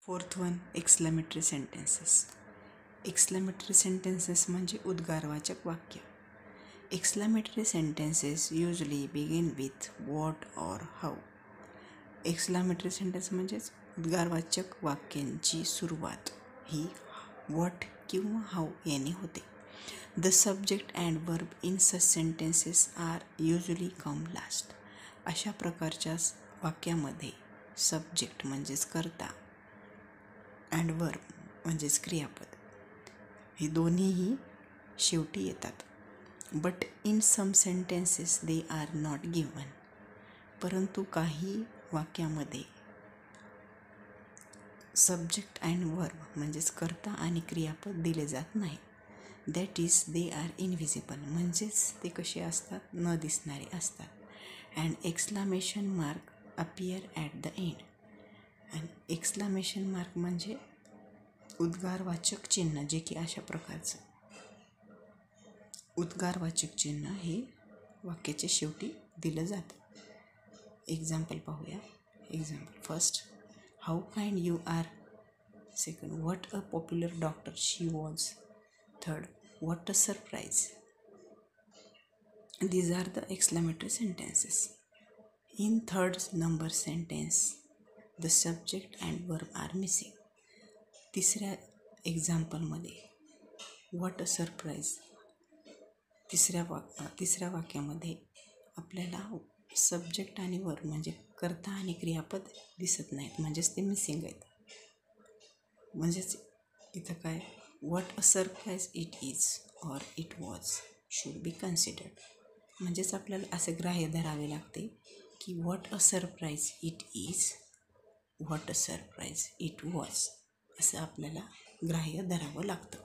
Fourth one, exclamatory sentences. Exclamatory sentences म्हणजे उद्गारवाचक वाक्य. Exclamatory sentences usually begin with what or how. Exclamatory sentence म्हणजेच उद्गारवाचक वाक्यांची सुरुवात ही what किंवा how याने होते. The subject and verb in such sentences are usually come last. अशा प्रकारच्या वाक्यामध्ये सब्जेक्ट म्हणजेच कर्ता अँड वर्ब म्हणजेच क्रियापद हे दोन्हीही शेवटी येतात. But in some sentences they are not given. परंतु काही वाक्यामध्ये सब्जेक्ट अँड वर्ब म्हणजेच कर्ता आणि क्रियापद दिले जात नाही. That is they are invisible. म्हणजेच ते कसे असतात, न दिसणारे असतात. And exclamation mark appear at the end. आणि एक्सक्लामेशन मार्क म्हणजे उद्गारवाचक चिन्ह, जे की अशा प्रकारचं उद्गारवाचक चिन्ह हे वाक्याच्या शेवटी दिलं जातं. एक्झाम्पल पाहूया. Example first, how kind you are. Second, what a popular doctor she was. Third, what a surprise. These are the exclamatory sentences. In third number sentence, the subject and verb are missing. तिसऱ्या एक्झाम्पलमध्ये what a surprise, तिसऱ्या वाक्यामध्ये आपल्याला subject आणि verb म्हणजे कर्ता आणि क्रियापद दिसत नाहीत, म्हणजेच ते मिसिंग आहेत. म्हणजेच इथं काय, what a surprise it is or it was should be considered. म्हणजेच आपल्याला असे ग्राह्य धरावे लागते की what a surprise it is, what a surprise it was, असं आपल्याला ग्राह्य धरावं लागतं.